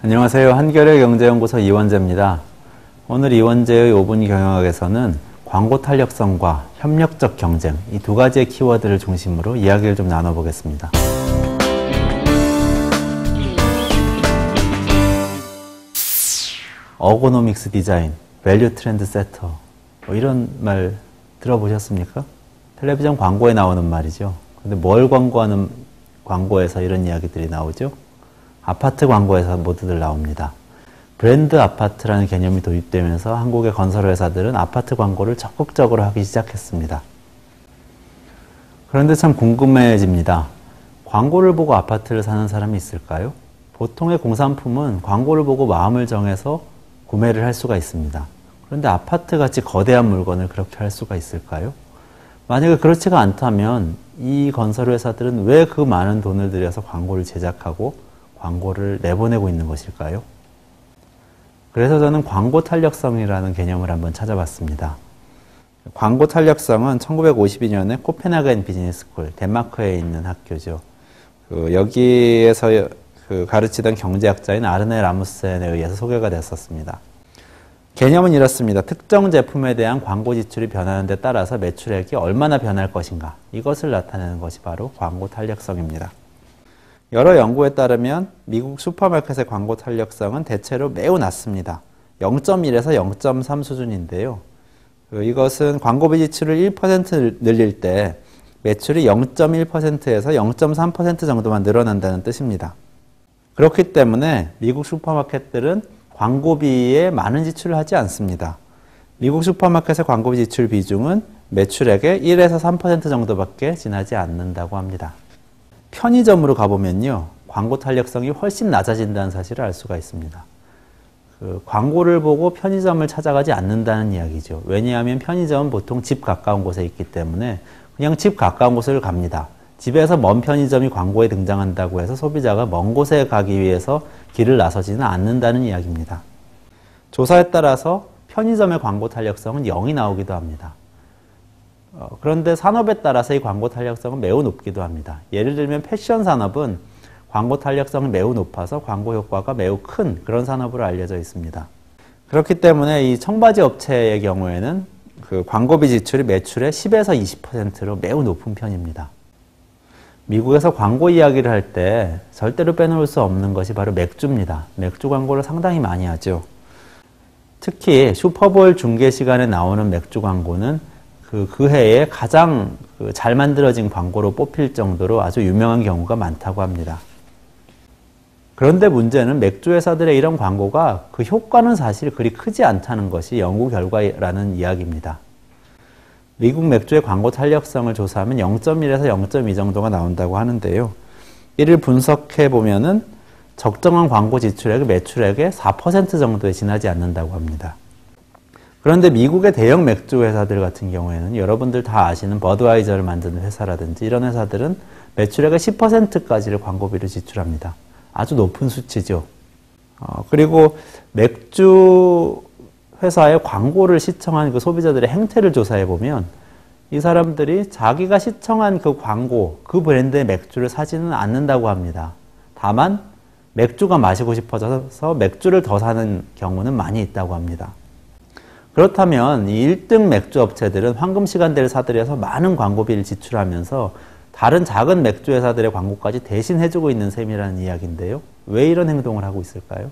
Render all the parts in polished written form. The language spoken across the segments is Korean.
안녕하세요. 한겨레 경제연구소 이원재입니다. 오늘 이원재의 5분 경영학에서는 광고 탄력성과 협력적 경쟁, 이 두 가지의 키워드를 중심으로 이야기를 좀 나눠보겠습니다. 어고노믹스 디자인, 밸류 트렌드 세터, 이런 말 들어보셨습니까? 텔레비전 광고에 나오는 말이죠. 근데 뭘 광고하는 광고에서 이런 이야기들이 나오죠? 아파트 광고에서 모두들 나옵니다. 브랜드 아파트라는 개념이 도입되면서 한국의 건설회사들은 아파트 광고를 적극적으로 하기 시작했습니다. 그런데 참 궁금해집니다. 광고를 보고 아파트를 사는 사람이 있을까요? 보통의 공산품은 광고를 보고 마음을 정해서 구매를 할 수가 있습니다. 그런데 아파트같이 거대한 물건을 그렇게 할 수가 있을까요? 만약에 그렇지가 않다면 이 건설회사들은 왜 그 많은 돈을 들여서 광고를 제작하고 광고를 내보내고 있는 것일까요? 그래서 저는 광고 탄력성이라는 개념을 한번 찾아봤습니다. 광고 탄력성은 1952년에 코펜하겐 비즈니스스쿨, 덴마크에 있는 학교죠. 여기에서 가르치던 경제학자인 아르네 라무센에 의해서 소개가 됐었습니다. 개념은 이렇습니다. 특정 제품에 대한 광고 지출이 변하는 데 따라서 매출액이 얼마나 변할 것인가, 이것을 나타내는 것이 바로 광고 탄력성입니다. 여러 연구에 따르면 미국 슈퍼마켓의 광고 탄력성은 대체로 매우 낮습니다. 0.1에서 0.3 수준인데요. 이것은 광고비 지출을 1% 늘릴 때 매출이 0.1%에서 0.3% 정도만 늘어난다는 뜻입니다. 그렇기 때문에 미국 슈퍼마켓들은 광고비에 많은 지출을 하지 않습니다. 미국 슈퍼마켓의 광고비 지출 비중은 매출액의 1에서 3% 정도밖에 지나지 않는다고 합니다. 편의점으로 가보면요, 광고 탄력성이 훨씬 낮아진다는 사실을 알 수가 있습니다. 광고를 보고 편의점을 찾아가지 않는다는 이야기죠. 왜냐하면 편의점은 보통 집 가까운 곳에 있기 때문에 그냥 집 가까운 곳을 갑니다. 집에서 먼 편의점이 광고에 등장한다고 해서 소비자가 먼 곳에 가기 위해서 길을 나서지는 않는다는 이야기입니다. 조사에 따라서 편의점의 광고 탄력성은 0이 나오기도 합니다. 그런데 산업에 따라서 이 광고 탄력성은 매우 높기도 합니다. 예를 들면 패션 산업은 광고 탄력성이 매우 높아서 광고 효과가 매우 큰 그런 산업으로 알려져 있습니다. 그렇기 때문에 이 청바지 업체의 경우에는 광고비 지출이 매출의 10에서 20%로 매우 높은 편입니다. 미국에서 광고 이야기를 할 때 절대로 빼놓을 수 없는 것이 바로 맥주입니다. 맥주 광고를 상당히 많이 하죠. 특히 슈퍼볼 중계 시간에 나오는 맥주 광고는 그 해에 가장 잘 만들어진 광고로 뽑힐 정도로 아주 유명한 경우가 많다고 합니다. 그런데 문제는 맥주 회사들의 이런 광고가 그 효과는 사실 그리 크지 않다는 것이 연구 결과라는 이야기입니다. 미국 맥주의 광고 탄력성을 조사하면 0.1에서 0.2 정도가 나온다고 하는데요. 이를 분석해 보면은 적정한 광고 지출액이 매출액의 4% 정도에 지나지 않는다고 합니다. 그런데 미국의 대형 맥주 회사들 같은 경우에는 여러분들 다 아시는 버드와이저를 만드는 회사라든지 이런 회사들은 매출액의 10%까지를 광고비로 지출합니다. 아주 높은 수치죠. 그리고 맥주 회사의 광고를 시청한 그 소비자들의 행태를 조사해 보면 이 사람들이 자기가 시청한 그 광고, 그 브랜드의 맥주를 사지는 않는다고 합니다. 다만 맥주가 마시고 싶어져서 맥주를 더 사는 경우는 많이 있다고 합니다. 그렇다면 이 1등 맥주 업체들은 황금 시간대를 사들여서 많은 광고비를 지출하면서 다른 작은 맥주 회사들의 광고까지 대신 해주고 있는 셈이라는 이야기인데요. 왜 이런 행동을 하고 있을까요?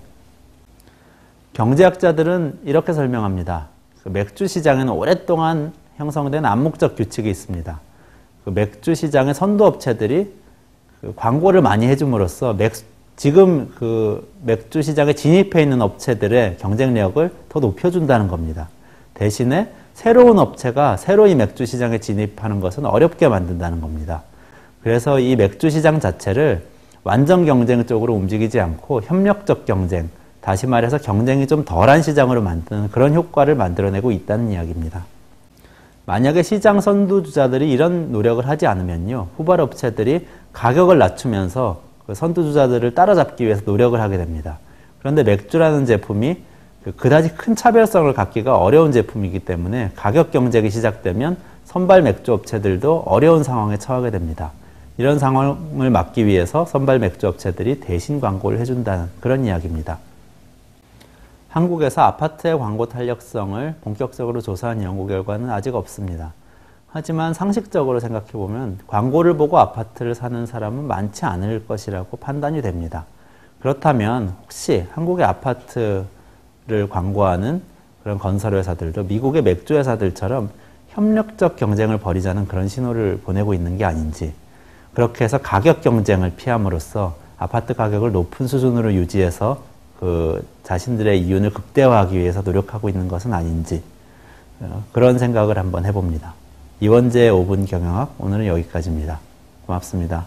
경제학자들은 이렇게 설명합니다. 맥주 시장에는 오랫동안 형성된 암묵적 규칙이 있습니다. 맥주 시장의 선도 업체들이 광고를 많이 해줌으로써 지금 맥주 시장에 진입해 있는 업체들의 경쟁력을 더 높여준다는 겁니다. 대신에 새로운 업체가 새로 이 맥주 시장에 진입하는 것은 어렵게 만든다는 겁니다. 그래서 이 맥주 시장 자체를 완전 경쟁 쪽으로 움직이지 않고 협력적 경쟁, 다시 말해서 경쟁이 좀 덜한 시장으로 만드는 그런 효과를 만들어내고 있다는 이야기입니다. 만약에 시장 선두주자들이 이런 노력을 하지 않으면요, 후발 업체들이 가격을 낮추면서 그 선두주자들을 따라잡기 위해서 노력을 하게 됩니다. 그런데 맥주라는 제품이 그다지 큰 차별성을 갖기가 어려운 제품이기 때문에 가격 경쟁이 시작되면 선발 맥주 업체들도 어려운 상황에 처하게 됩니다. 이런 상황을 막기 위해서 선발 맥주 업체들이 대신 광고를 해준다는 그런 이야기입니다. 한국에서 아파트의 광고 탄력성을 본격적으로 조사한 연구 결과는 아직 없습니다. 하지만 상식적으로 생각해보면 광고를 보고 아파트를 사는 사람은 많지 않을 것이라고 판단이 됩니다. 그렇다면 혹시 한국의 아파트를 광고하는 그런 건설회사들도 미국의 맥주회사들처럼 협력적 경쟁을 벌이자는 그런 신호를 보내고 있는 게 아닌지, 그렇게 해서 가격 경쟁을 피함으로써 아파트 가격을 높은 수준으로 유지해서 자신들의 이윤을 극대화하기 위해서 노력하고 있는 것은 아닌지, 그런 생각을 한번 해봅니다. 이원재의 5분 경영학, 오늘은 여기까지입니다. 고맙습니다.